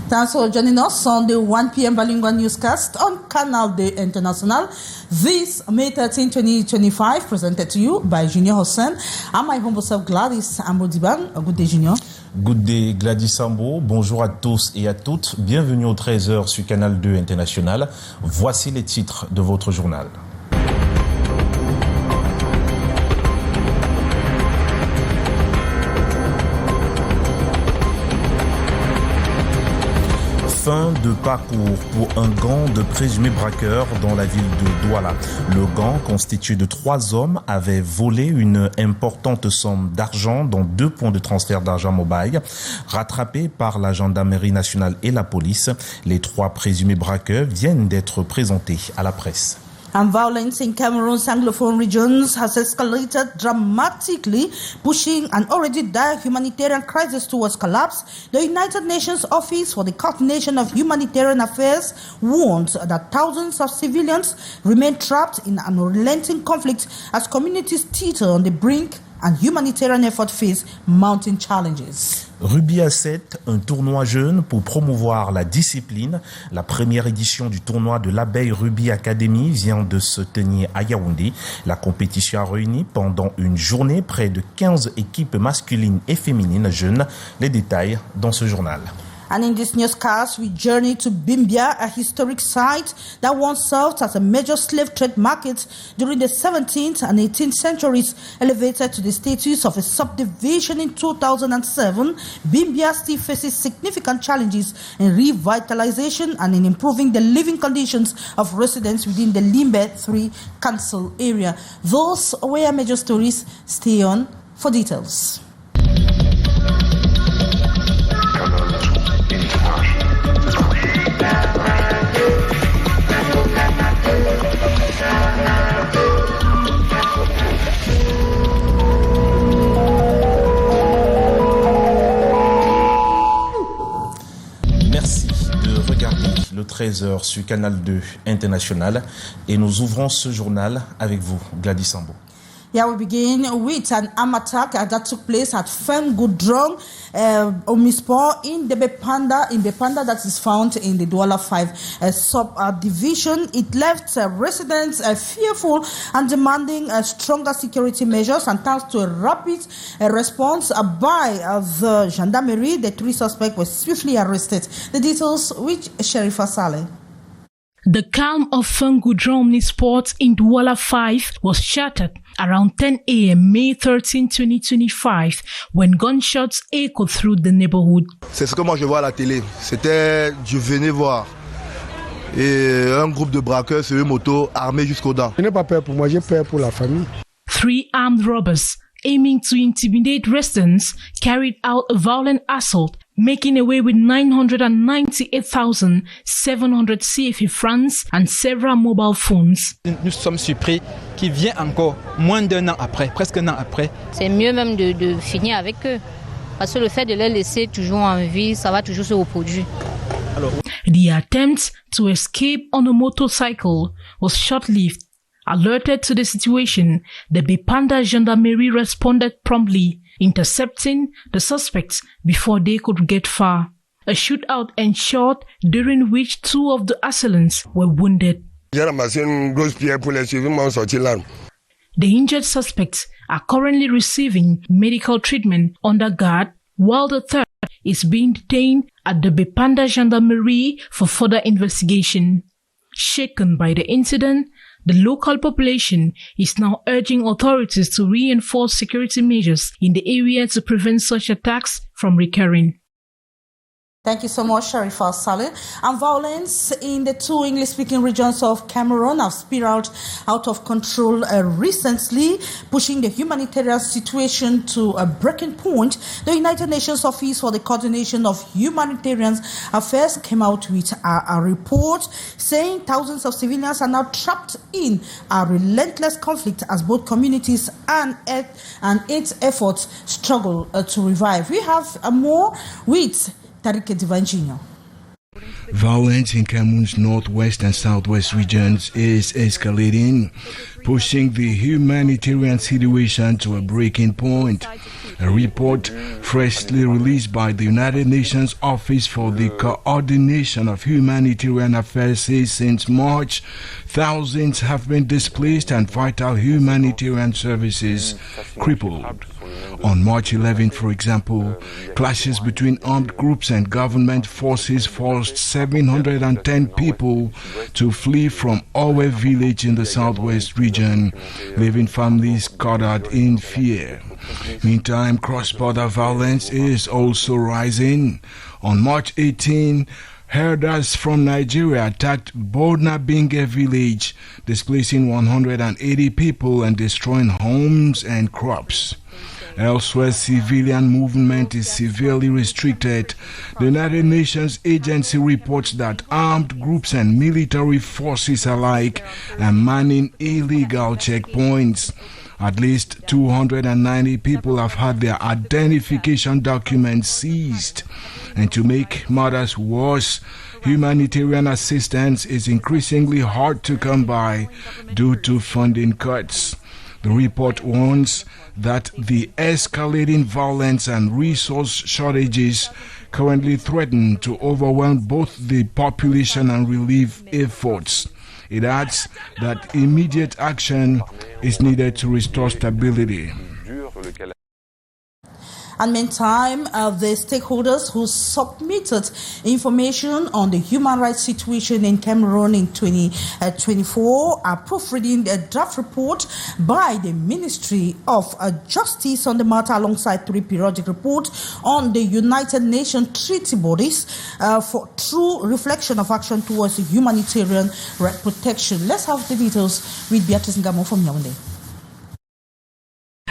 Thanks for joining us on the 1 p.m. bilingual newscast on Canal International. This May 13, 2025, presented to you by Junior Hossein and my humble self Gladys Ambodiban. Good day, Junior. Good day, Gladys Sambo. Bonjour à tous et à toutes. Bienvenue au 13h sur Canal 2 International. Voici les titres de votre journal. Fin de parcours pour un gang de présumés braqueurs dans la ville de Douala. Le gang, constitué de 3 hommes, avait volé une importante somme d'argent dans 2 points de transfert d'argent mobile. Rattrapés par la gendarmerie nationale et la police, les 3 présumés braqueurs viennent d'être présentés à la presse. And violence in Cameroon's Anglophone regions has escalated dramatically, pushing an already dire humanitarian crisis towards collapse. The United Nations Office for the Coordination of Humanitarian Affairs warns that thousands of civilians remain trapped in an unrelenting conflict as communities teeter on the brink and humanitarian efforts face mounting challenges. Rugby à 7, un tournoi jeune pour promouvoir la discipline. La première édition du tournoi de l'Abeille Rugby Academy vient de se tenir à Yaoundé. La compétition a réuni pendant une journée près de 15 équipes masculines et féminines jeunes. Les détails dans ce journal. And in this newscast, we journey to Bimbia, a historic site that once served as a major slave trade market during the 17th and 18th centuries. Elevated to the status of a subdivision in 2007, Bimbia still faces significant challenges in revitalization and in improving the living conditions of residents within the Limbe 3 council area. Those were major stories. Stay on for details. Merci de regarder le 13h sur Canal 2 International et nous ouvrons ce journal avec vous, Gladys Sambo. Yeah, we begin with an arm attack that took place at Fengudrong, Omispor in the Bepanda that is found in the Douala 5 subdivision. It left residents fearful and demanding stronger security measures, and thanks to a rapid response by the gendarmerie, the 3 suspects were swiftly arrested. The details with Sherifa Saleh. The calm of Fengudrong Sports in Douala 5 was shattered around 10 a.m. May 13, 2025, when gunshots echoed through the neighborhood. C'est ce que moi je vois à la télé. Je venais voir. Et un groupe de braqueurs sur une moto armés jusqu'aux dents. Je n'ai pas peur pour moi, j'ai peur pour la famille. 3 armed robbers aiming to intimidate residents carried out a violent assault, making away with 998,700 CFA francs and several mobile phones. Nous sommes surpris qu'il vient encore moins d'1 an après, presque un an après. C'est mieux même de finir avec eux, parce que le fait de les laisser toujours en vie, ça va toujours se reproduire. The attempt to escape on a motorcycle was short-lived. Alerted to the situation, the Bepanda gendarmerie responded promptly, intercepting the suspects before they could get far. A shootout ensued, during which 2 of the assailants were wounded. The injured suspects are currently receiving medical treatment under guard, while the 3rd is being detained at the Bepanda gendarmerie for further investigation. Shaken by the incident, the local population is now urging authorities to reinforce security measures in the area to prevent such attacks from recurring. Thank you so much, Sherifa Saleh. And violence in the 2 English-speaking regions of Cameroon have spiraled out of control recently, pushing the humanitarian situation to a breaking point. The United Nations Office for the Coordination of Humanitarian Affairs came out with a report saying thousands of civilians are now trapped in a relentless conflict as both communities and its efforts struggle to revive. We have more with Violence in Cameroon's northwest and southwest regions is escalating, pushing the humanitarian situation to a breaking point. A report freshly released by the United Nations Office for the Coordination of Humanitarian Affairs says since March, thousands have been displaced and vital humanitarian services crippled. On March 11, for example, clashes between armed groups and government forces forced 710 people to flee from Owe village in the southwest region, leaving families scattered in fear. Meantime, cross-border violence is also rising. On March 18, herders from Nigeria attacked Borna Binge village, displacing 180 people and destroying homes and crops. Elsewhere, civilian movement is severely restricted. The United Nations agency reports that armed groups and military forces alike are manning illegal checkpoints. At least 290 people have had their identification documents seized. And to make matters worse, humanitarian assistance is increasingly hard to come by due to funding cuts. The report warns that the escalating violence and resource shortages currently threaten to overwhelm both the population and relief efforts. It adds that immediate action is needed to restore stability. And meantime, the stakeholders who submitted information on the human rights situation in Cameroon in 2024 are proofreading a draft report by the Ministry of Justice on the matter alongside 3 periodic reports on the United Nations treaty bodies for true reflection of action towards humanitarian right protection. Let's have the details with Beatrice Ngamo from Yaoundé.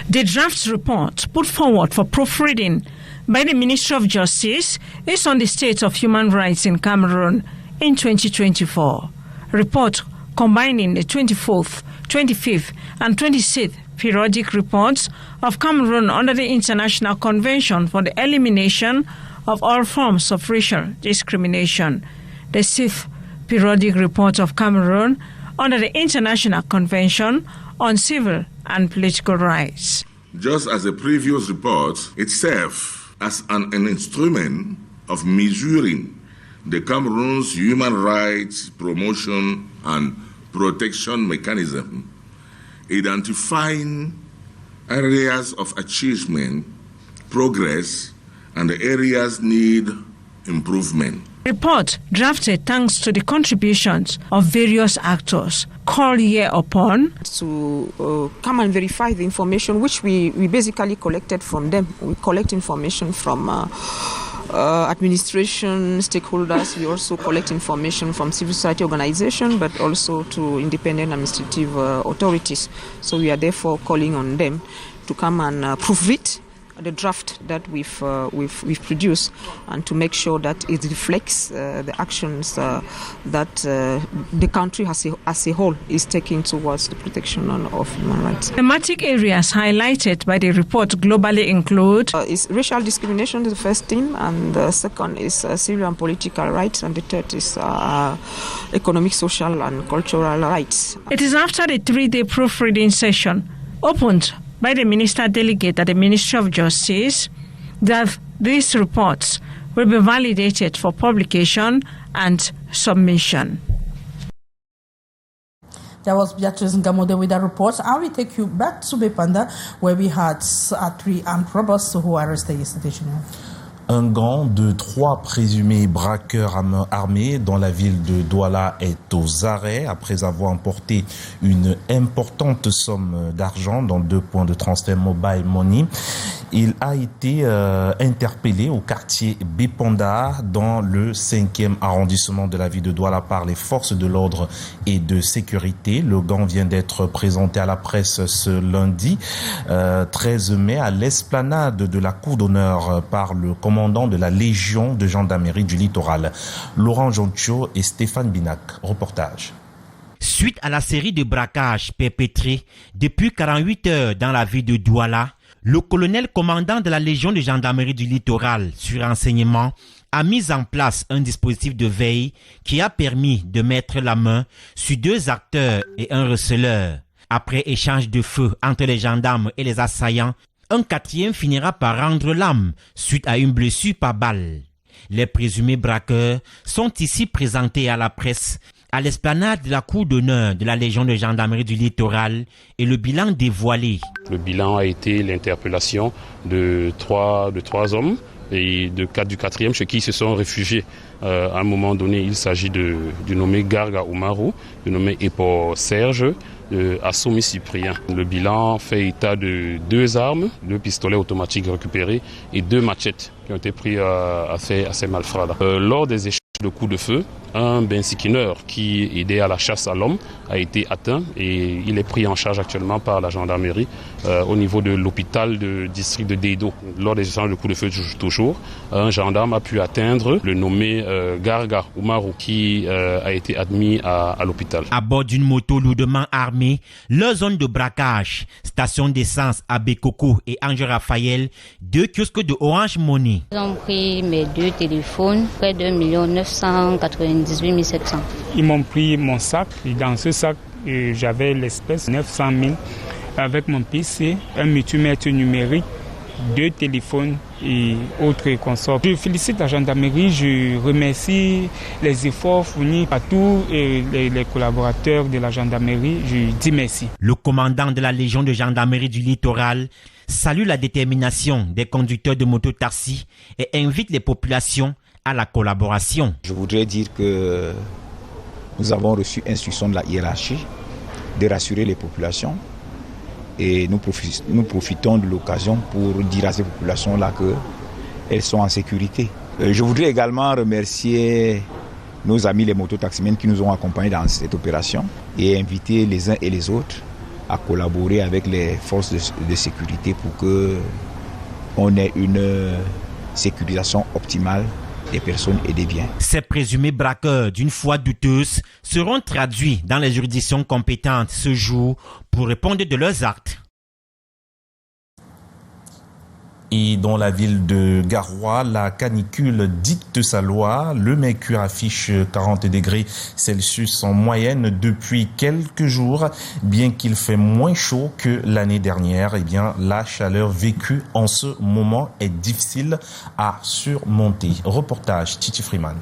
The draft report put forward for proofreading by the Ministry of Justice is on the state of human rights in Cameroon in 2024. Report combining the 24th, 25th and 26th periodic reports of Cameroon under the International Convention for the Elimination of All Forms of Racial Discrimination, the 6th periodic report of Cameroon under the International Convention on Civil and Political Rights. Just as the previous report, it serves as an instrument of measuring the Cameroon's human rights promotion and protection mechanism, identifying areas of achievement, progress, and the areas need improvement. Report drafted thanks to the contributions of various actors called here upon to come and verify the information which we basically collected from them. We collect information from administration, stakeholders. We also collect information from civil society organizations, but also to independent administrative authorities. So we are therefore calling on them to come and proofread the draft that we've produced, and to make sure that it reflects the actions that the country as a whole is taking towards the protection of human rights. Thematic areas highlighted by the report globally include is racial discrimination, the first theme, and the second is civil and political rights, and the third is economic, social, and cultural rights. It is after the 3-day proofreading session opened by the Minister Delegate at the Ministry of Justice that these reports will be validated for publication and submission. There was Beatrice Ngamode with the report. I will take you back to Bepanda, where we had 3 armed robbers who were arrested yesterday. Un gang de 3 présumés braqueurs armés dans la ville de Douala est aux arrêts après avoir emporté une importante somme d'argent dans 2 points de transfert mobile money. Il a été interpellé au quartier Bepanda dans le 5e arrondissement de la ville de Douala par les forces de l'ordre et de sécurité. Le gang vient d'être présenté à la presse ce lundi 13 mai à l'esplanade de la Cour d'honneur par le commandant de la Légion de gendarmerie du littoral, Laurent Joncho et Stéphane Binac. Reportage. Suite à la série de braquages perpétrés depuis 48 heures dans la ville de Douala, le colonel commandant de la Légion de gendarmerie du littoral, sur renseignement, a mis en place un dispositif de veille qui a permis de mettre la main sur 2 acteurs et un receleur. Après échange de feu entre les gendarmes et les assaillants, Un quatrième finira par rendre l'âme suite à une blessure par balle. Les présumés braqueurs sont ici présentés à la presse à l'esplanade de la cour d'honneur de la Légion de gendarmerie du littoral et le bilan dévoilé. Le bilan a été l'interpellation de trois hommes et du quatrième chez qui ils se sont réfugiés. À un moment donné, il s'agit du nommé Garga Oumarou, du nommé Epo Serge, Assoumi Cyprien. Le bilan fait état de 2 armes, 2 pistolets automatiques récupérés et 2 machettes qui ont été pris à ces malfrats. Lors des échanges de coups de feu, un bensikineur qui aidait à la chasse à l'homme a été atteint et il est pris en charge actuellement par la gendarmerie au niveau de l'hôpital de district de Dedo. Lors des échanges de coups de feu toujours, un gendarme a pu atteindre le nommé Garga Oumarou qui a été admis à l'hôpital. À bord d'une moto lourdement armée, leur zone de braquage, station d'essence à Bekoko et Ange Raphaël, 2 kiosques de Orange Money. Ils ont pris mes 2 téléphones, près de 1 998 700. Ils m'ont pris mon sac et dans ce sac, j'avais l'espèce 900 000 avec mon PC, un multimètre numérique, 2 téléphones et autres consorts. Je félicite la gendarmerie, je remercie les efforts fournis par tous les collaborateurs de la gendarmerie, je dis merci. Le commandant de la Légion de gendarmerie du littoral salue la détermination des conducteurs de moto-taxi et invite les populations à la collaboration. Je voudrais dire que nous avons reçu instruction de la hiérarchie de rassurer les populations et nous profitons de l'occasion pour dire à ces populations-là qu'elles sont en sécurité. Je voudrais également remercier nos amis les mototaximens qui nous ont accompagnés dans cette opération et inviter les uns et les autres à collaborer avec les forces de sécurité pour qu'on ait une sécurisation optimale des personnes et des biens. Ces présumés braqueurs d'une foi douteuse seront traduits dans les juridictions compétentes ce jour pour répondre de leurs actes. Et dans la ville de Garoua, la canicule dicte sa loi. Le mercure affiche 40 degrés Celsius en moyenne depuis quelques jours. Bien qu'il fait moins chaud que l'année dernière, la chaleur vécue en ce moment est difficile à surmonter. Reportage Titi Freeman.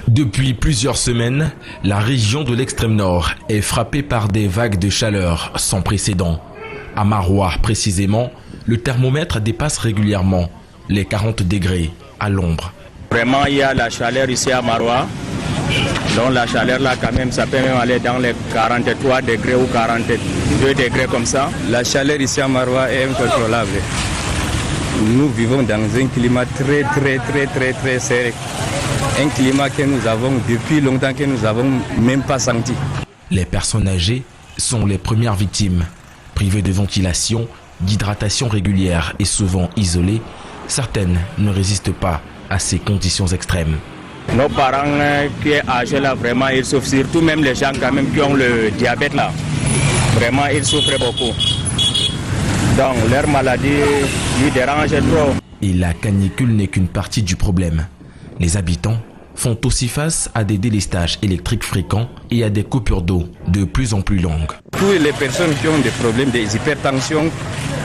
Depuis plusieurs semaines, la région de l'extrême nord est frappée par des vagues de chaleur sans précédent. À Maroua précisément, le thermomètre dépasse régulièrement les 40 degrés à l'ombre. Vraiment, il y a la chaleur ici à Maroua. Donc la chaleur là, quand même, ça peut même aller dans les 43 degrés ou 42 degrés comme ça. La chaleur ici à Maroua est incontrôlable. Nous vivons dans un climat très serré. Un climat que nous avons depuis longtemps que nous n'avons même pas senti. Les personnes âgées sont les premières victimes. Privées de ventilation, d'hydratation régulière et souvent isolées, certaines ne résistent pas à ces conditions extrêmes. Nos parents qui sont âgés là, vraiment, ils souffrent, surtout même les gens quand même qui ont le diabète là. Vraiment, ils souffrent beaucoup. Donc, leur maladie lui dérange trop. Et la canicule n'est qu'une partie du problème. Les habitants font aussi face à des délestages électriques fréquents et à des coupures d'eau de plus en plus longues. Toutes les personnes qui ont des problèmes d'hypertension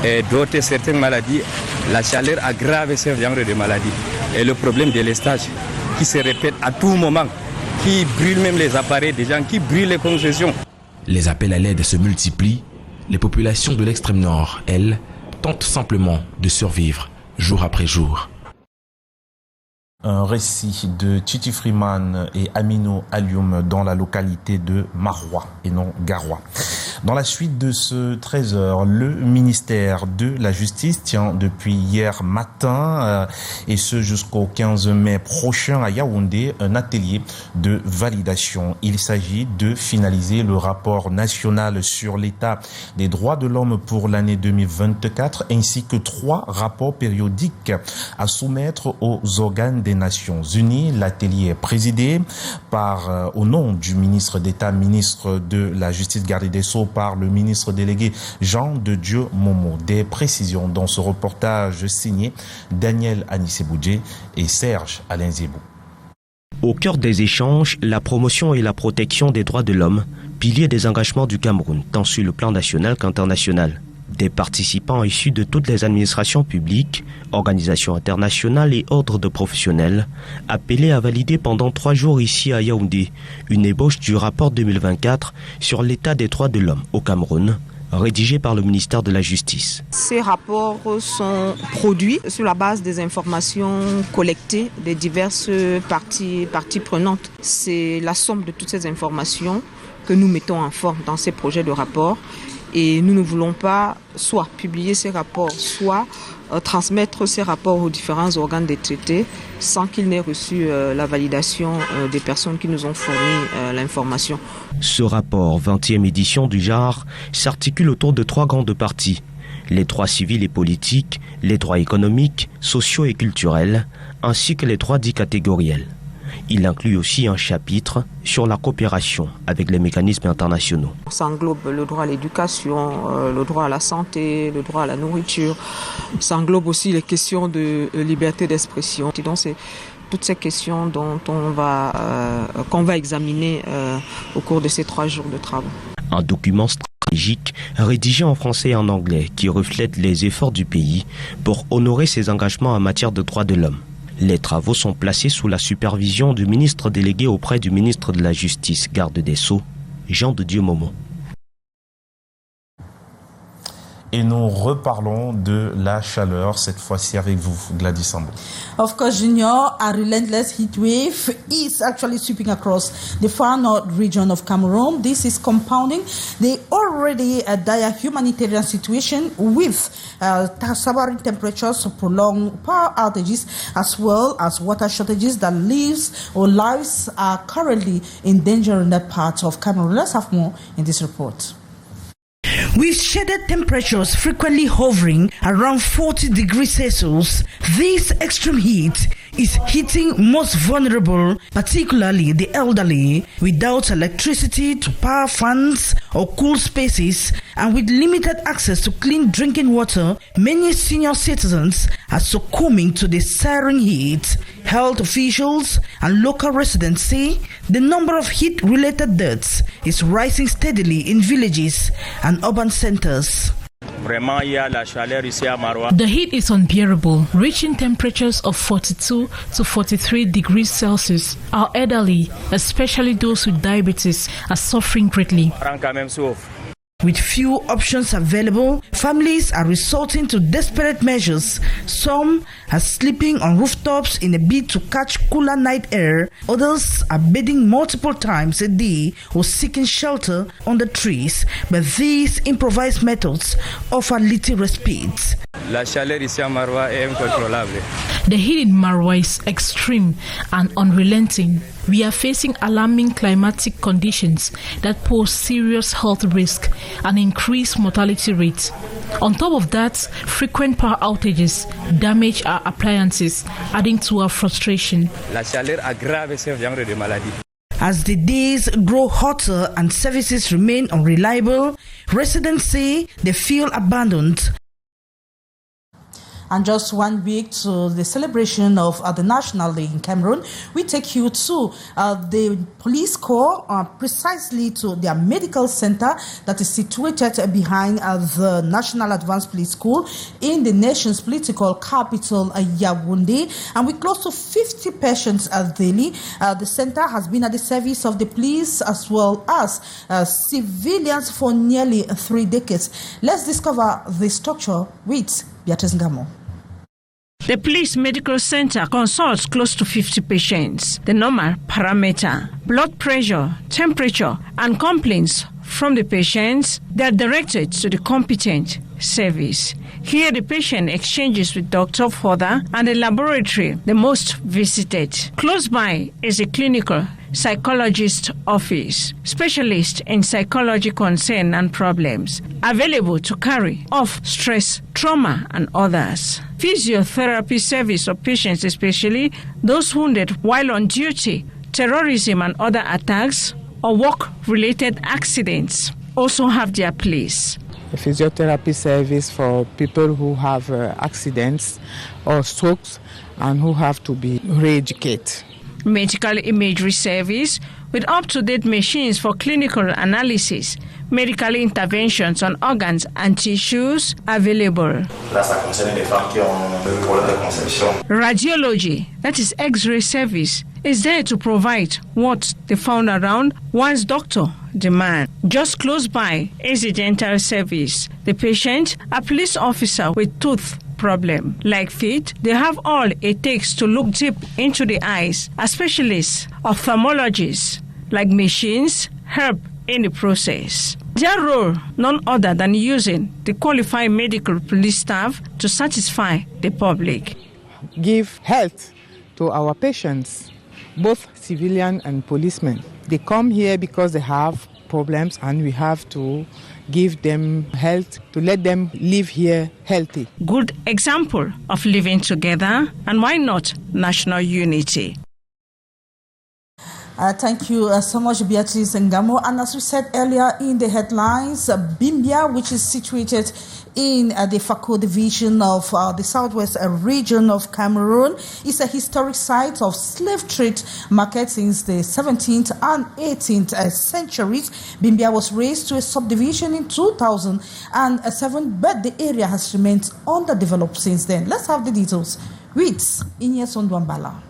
et d'autres certaines maladies, la chaleur aggrave ce genre de maladies. Et le problème de délestage qui se répète à tout moment, qui brûle même les appareils des gens, qui brûle les concessions. Les appels à l'aide se multiplient. Les populations de l'extrême nord, elles, tentent simplement de survivre jour après jour. Un récit de Titi Freeman et Amino Alioum dans la localité de Maroua et non Garoua. Dans la suite de ce 13h, le ministère de la Justice tient depuis hier matin et ce jusqu'au 15 mai prochain à Yaoundé un atelier de validation. Il s'agit de finaliser le rapport national sur l'état des droits de l'homme pour l'année 2024 ainsi que 3 rapports périodiques à soumettre aux organes des Nations Unies. L'atelier est présidé par, au nom du ministre d'État, ministre de la Justice, garde des Sceaux, par le ministre délégué Jean de Dieu Momo. Des précisions dans ce reportage signé Daniel Anisseboudjé et Serge Alain Zébou. Au cœur des échanges, la promotion et la protection des droits de l'homme, pilier des engagements du Cameroun, tant sur le plan national qu'international. Des participants issus de toutes les administrations publiques, organisations internationales et ordres de professionnels, appelés à valider pendant 3 jours ici à Yaoundé une ébauche du rapport 2024 sur l'état des droits de l'homme au Cameroun, rédigé par le ministère de la Justice. Ces rapports sont produits sur la base des informations collectées des diverses parties prenantes. C'est la somme de toutes ces informations que nous mettons en forme dans ces projets de rapport. Et nous ne voulons pas soit publier ces rapports, soit transmettre ces rapports aux différents organes des traités sans qu'ils n'aient reçu la validation des personnes qui nous ont fourni l'information. Ce rapport, 20e édition du genre, s'articule autour de 3 grandes parties. Les droits civils et politiques, les droits économiques, sociaux et culturels, ainsi que les droits dits catégoriels. Il inclut aussi un chapitre sur la coopération avec les mécanismes internationaux. Ça englobe le droit à l'éducation, le droit à la santé, le droit à la nourriture. Ça englobe aussi les questions de liberté d'expression. Et donc c'est toutes ces questions dont qu'on va examiner au cours de ces 3 jours de travaux. Un document stratégique rédigé en français et en anglais qui reflète les efforts du pays pour honorer ses engagements en matière de droits de l'homme. Les travaux sont placés sous la supervision du ministre délégué auprès du ministre de la Justice, garde des Sceaux, Jean de Dieu Momo. Et nous reparlons de la chaleur, cette fois-ci avec vous, Gladys Sambo. Of course, Junior, a relentless heat wave is actually sweeping across the far north region of Cameroon. This is compounding the already dire humanitarian situation with soaring temperatures, prolonged power outages, as well as water shortages that lives are currently in danger in that part of Cameroon. Let's have more in this report. With shaded temperatures frequently hovering around 40 degrees Celsius, this extreme heat is hitting most vulnerable, particularly the elderly, without electricity to power fans or cool spaces, and with limited access to clean drinking water. Many senior citizens are succumbing to the searing heat. Health officials and local residents say the number of heat-related deaths is rising steadily in villages and urban centers. The heat is unbearable, reaching temperatures of 42 to 43 degrees Celsius. Our elderly, especially those with diabetes, are suffering greatly. With few options available, families are resorting to desperate measures. Some are sleeping on rooftops in a bid to catch cooler night air. Others are bathing multiple times a day or seeking shelter under trees. But these improvised methods offer little respite. La chaleur ici à Maroua est incontrôlable. The heat in Maroua is extreme and unrelenting. We are facing alarming climatic conditions that pose serious health risk and increased mortality rates. On top of that, frequent power outages damage our appliances, adding to our frustration. La chaleur aggrave ce genre de maladie. As the days grow hotter and services remain unreliable, residents say they feel abandoned. And just 1 week to the celebration of the National Day in Cameroon, we take you to the police corps, precisely to their medical center that is situated behind the National Advanced Police School in the nation's political capital, Yaoundé. And with close to 50 patients daily, the center has been at the service of the police as well as civilians for nearly 3 decades. Let's discover the structure with Beatrice Ngamo. The police medical center consults close to 50 patients. The normal parameter, blood pressure, temperature, and complaints from the patients, they are directed to the competent service. Here the patient exchanges with doctor further and the laboratory, the most visited. Close by is a clinical psychologist office, specialist in psychology concern and problems, available to carry off stress, trauma, and others. Physiotherapy service of patients, especially those wounded while on duty, terrorism and other attacks, or work-related accidents, also have their place. A physiotherapy service for people who have accidents or strokes and who have to be re-educated. Medical imagery service with up-to-date machines for clinical analysis, medical interventions on organs and tissues available. Là, ça concerne les femmes qui ont le problème de conception. Radiology, that is X-ray service, is there to provide what they found around one's doctor demand. Just close by is the dental service. The patient, a police officer with tooth problem. Like feet, they have all it takes to look deep into the eyes. A specialist, ophthalmologists, like machines, help in the process. Their role, none other than using the qualified medical police staff to satisfy the public. Give health to our patients, both civilian and policemen. They come here because they have problems and we have to give them health to let them live here healthy. Good example of living together and why not national unity. Thank you so much, Beatrice Ngamo. And as we said earlier in the headlines, Bimbia, which is situated in the Fako division of the southwest region of Cameroon, is a historic site of slave trade market since the 17th and 18th centuries. Bimbia was raised to a subdivision in 2007, but the area has remained underdeveloped since then. Let's have the details with Ines Ondwambala.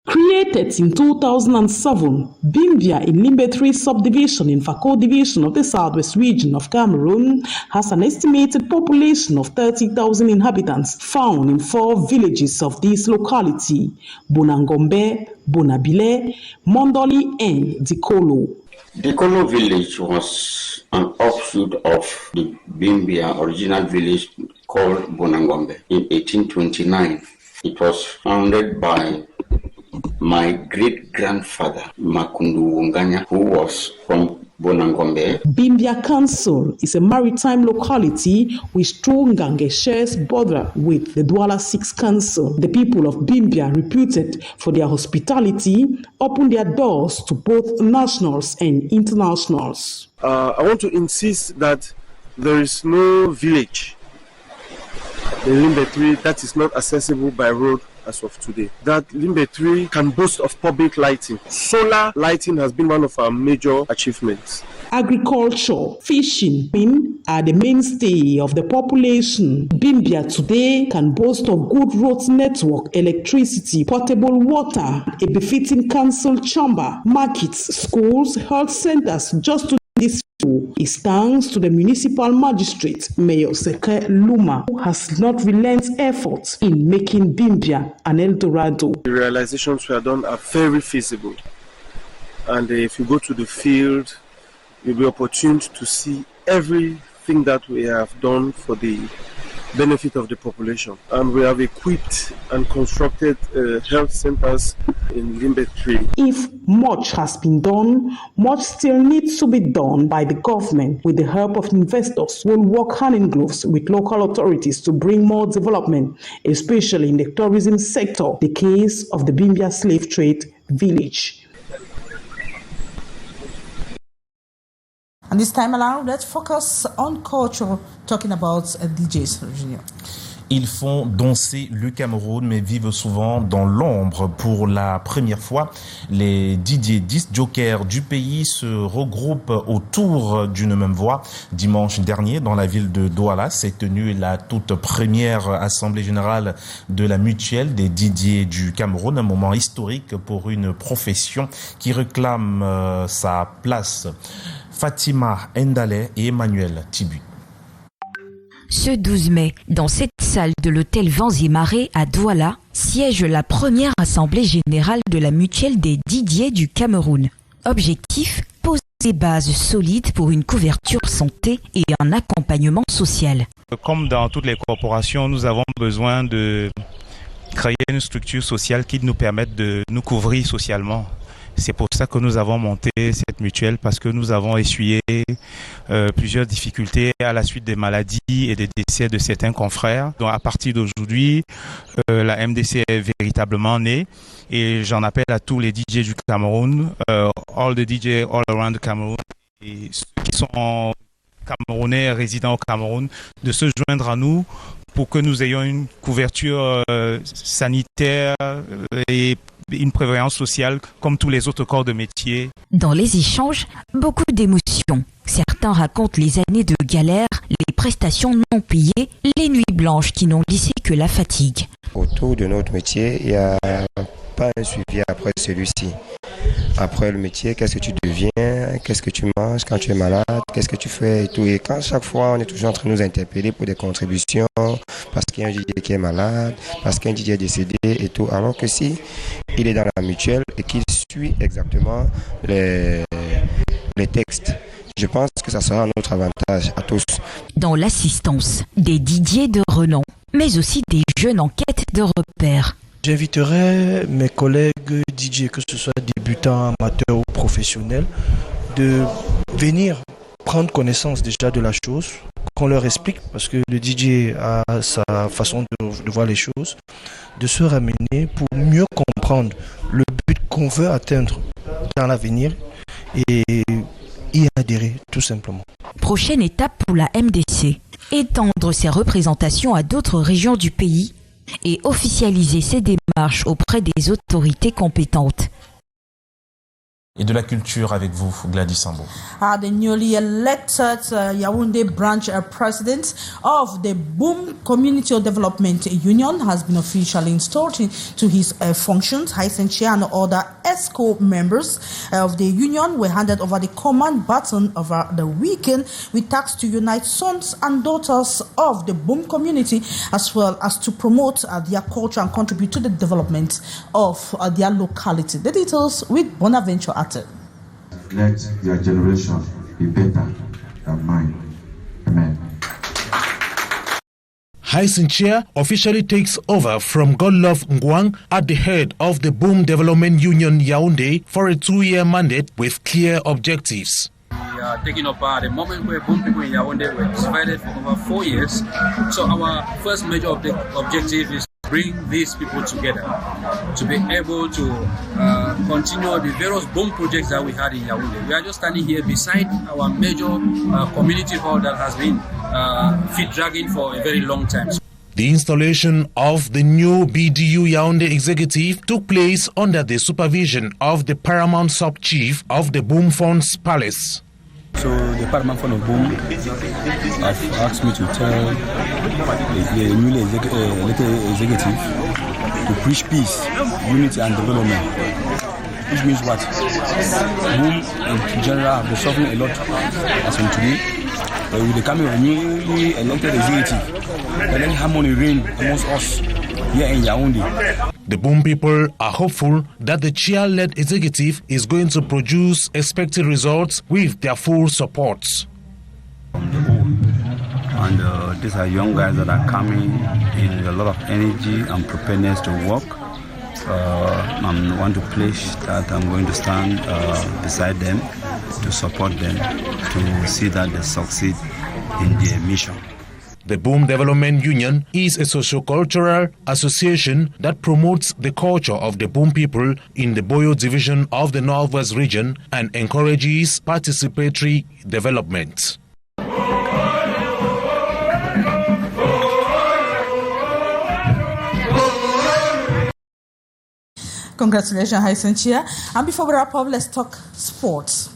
Created in 2007, Bimbia in Limbe 3 subdivision in Fako division of the southwest region of Cameroon has an estimated population of 30,000 inhabitants found in 4 villages of this locality: Bonangombe, Bonabile, Mondoli and Dikolo. Dikolo village was an offshoot of the Bimbia original village called Bonangombe in 1829. It was founded by my great-grandfather, Makundu Wunganya, who was from Bonangombe. Bimbia Council is a maritime locality which Trongange shares border with the Douala 6 Council. The people of Bimbia, reputed for their hospitality, open their doors to both nationals and internationals. I want to insist that there is no village in Limbe 3 that is not accessible by road as of today. That Limbe 3 can boast of public lighting. Solar lighting has been one of our major achievements. Agriculture, fishing are the mainstay of the population. Bimbia today can boast of good road network, electricity, potable water, a befitting council chamber, markets, schools, health centers, just to this. Is thanks to the municipal magistrate, Mayor Seke Luma, who has not relented efforts in making Bimbia an El Dorado. The realizations we have done are very feasible. And if you go to the field, you'll be opportune to see everything that we have done for the benefit of the population. And we have equipped and constructed health centers in Limbe 3. If much has been done, much still needs to be done by the government. With the help of investors, will work hand in gloves with local authorities to bring more development, especially in the tourism sector, the case of the Bimbia slave trade village. And this time around, let's focus on culture, talking about DJs. Ils font danser le Cameroun, mais vivent souvent dans l'ombre. Pour la première fois, les DJ disc jokers du pays se regroupent autour d'une même voix. Dimanche dernier, dans la ville de Douala, s'est tenue la toute première assemblée générale de la mutuelle des DJ du Cameroun, un moment historique pour une profession qui réclame sa place. Fatima Ndale et Emmanuel Tibu. Ce 12 mai, dans cette salle de l'hôtel Vents et Marées à Douala, siège la première assemblée générale de la mutuelle des DJ du Cameroun. Objectif, poser des bases solides pour une couverture santé et un accompagnement social. Comme dans toutes les corporations, nous avons besoin de créer une structure sociale qui nous permette de nous couvrir socialement. C'est pour ça que nous avons monté cette mutuelle, parce que nous avons essuyé plusieurs difficultés à la suite des maladies et des décès de certains confrères. Donc à partir d'aujourd'hui, la MDC est véritablement née et j'en appelle à tous les DJ du Cameroun, all the DJ all around the Cameroun, et ceux qui sont camerounais résidant au Cameroun, de se joindre à nous pour que nous ayons une couverture sanitaire et une prévoyance sociale comme tous les autres corps de métier. Dans les échanges, beaucoup d'émotions. Certains racontent les années de galère, les prestations non payées, les nuits blanches qui n'ont laissé que la fatigue. Autour de notre métier, il n'y a pas un suivi après celui-ci. Après le métier, qu'est-ce que tu deviens, qu'est-ce que tu manges quand tu es malade, qu'est-ce que tu fais et tout. Et quand chaque fois, on est toujours en train de nous interpeller pour des contributions, parce qu'il y a un DJ qui est malade, parce qu'un DJ est décédé et tout. Alors que si il est dans la mutuelle et qu'il suit exactement les textes, je pense que ça sera notre avantage à tous. Dans l'assistance, des DJ de renom, mais aussi des jeunes en quête de repères. J'inviterai mes collègues DJ, que ce soit débutants, amateurs ou professionnels, de venir prendre connaissance déjà de la chose, qu'on leur explique, parce que le DJ a sa façon de voir les choses, de se ramener pour mieux comprendre le but qu'on veut atteindre dans l'avenir et y adhérer tout simplement. Prochaine étape pour la MDC, étendre ses représentations à d'autres régions du pays et officialiser ses démarches auprès des autorités compétentes. Et de la culture avec vous, Gladys Sambo. The newly elected Yaoundé branch president of the Boom Community Development Union has been officially installed to his functions. Hyacinthe Chia and other ESCO members of the union were handed over the command baton over the weekend with tasks to unite sons and daughters of the Boom community as well as to promote their culture and contribute to the development of their locality. The details with Bonaventure Atten. Let your generation be better than mine. Amen. Hyacinthe Chia officially takes over from Godlove Ngwang at the head of the Boom Development Union Yaoundé for a 2-year mandate with clear objectives. We are taking up the moment where Boom people in Yaoundé were divided for over 4 years. So our first major objective is to bring these people together to be able to continue the various Boom projects that we had in Yaoundé. We are just standing here beside our major community hall that has been feet dragging for a very long time. The installation of the new BDU Yaoundé executive took place under the supervision of the paramount sub-chief of the Boom Fund's palace. So the paramount fund of Boom have asked me to tell the newly elected executive to preach peace, unity and development. Which means what? Boom in general have been suffering a lot as from today. With the coming of a newly elected executive, and then harmony reign amongst us here in Yaoundé. The Boom people are hopeful that the Chia-led executive is going to produce expected results with their full support. And these are young guys that are coming in a lot of energy and preparedness to work. I want to pledge that I'm going to stand beside them to support them to see that they succeed in their mission. The Boom Development Union is a socio-cultural association that promotes the culture of the Boom people in the Boyo division of the Northwest region and encourages participatory development. Congratulations, Hyacinthe Chia. And before we wrap up, let's talk sports.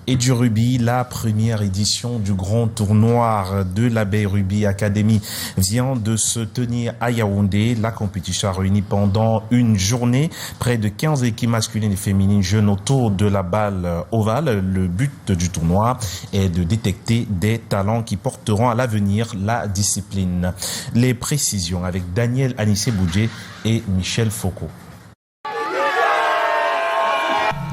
Et du rugby, la première édition du grand tournoi de la Baie Rugby Academy vient de se tenir à Yaoundé. La compétition a réuni pendant une journée près de 15 équipes masculines et féminines jeunes autour de la balle ovale. Le but du tournoi est de détecter des talents qui porteront à l'avenir la discipline. Les précisions avec Daniel Anissé-Boudjé et Michel Foucault.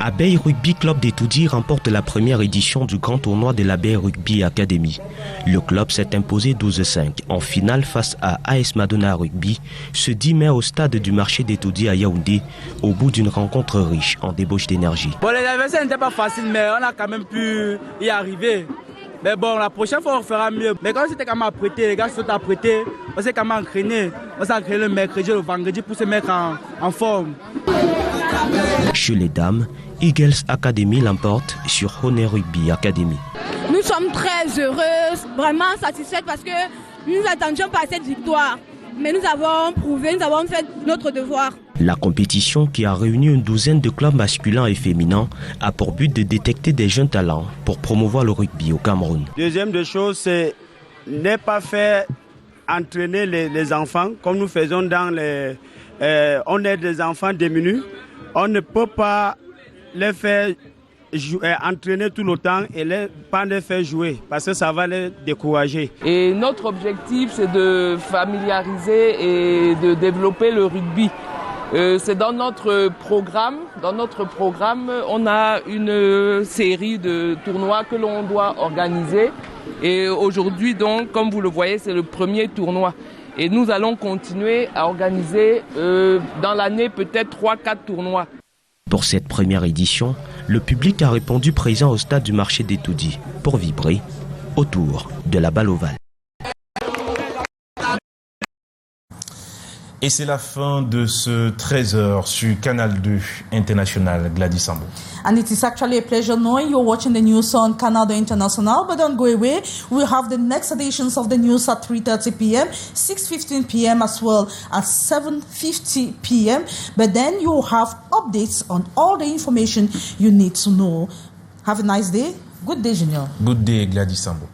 Abeille Rugby Club d'Etoudi remporte la première édition du grand tournoi de l'Abeille Rugby Academy. Le club s'est imposé 12-5 en finale face à AS Madonna Rugby ce 10 mai au stade du marché d'Etoudi à Yaoundé au bout d'une rencontre riche en débauche d'énergie. Bon, les adversaires n'étaient pas faciles, mais on a quand même pu y arriver. Mais bon, la prochaine fois on fera mieux. Mais quand c'était quand même apprêté, les gars se sont apprêtés, on s'est quand même entraîné. On s'est entraîné le mercredi, le vendredi pour se mettre en forme. Chez les dames, Eagles Academy l'emporte sur Honor Rugby Academy. Nous sommes très heureuses, vraiment satisfaites parce que nous attendions pas cette victoire. Mais nous avons prouvé, nous avons fait notre devoir. La compétition, qui a réuni une douzaine de clubs masculins et féminins, a pour but de détecter des jeunes talents pour promouvoir le rugby au Cameroun. Deuxième des choses, c'est ne pas faire entraîner les enfants comme nous faisons dans les... on est des enfants démunis, on ne peut pas les faire entraîner tout le temps et pas les faire jouer parce que ça va les décourager. Et notre objectif, c'est de familiariser et de développer le rugby. C'est dans notre programme. Dans notre programme, on a une série de tournois que l'on doit organiser. Et aujourd'hui, donc, comme vous le voyez, c'est le premier tournoi. Et nous allons continuer à organiser dans l'année peut-être 3-4 tournois. Pour cette première édition, le public a répondu présent au stade du marché d'Etoudi pour vibrer autour de la balle ovale. Et c'est la fin de ce 13h sur Canal 2 International. Gladys Sambo. And it is actually a pleasure knowing you're watching the news on Canal International. But don't go away. We'll have the next editions of the news at 3:30 p.m., 6:15 p.m. as well as 7:50 p.m. But then you'll have updates on all the information you need to know. Have a nice day. Good day, Junior. Good day, Gladys Sambo.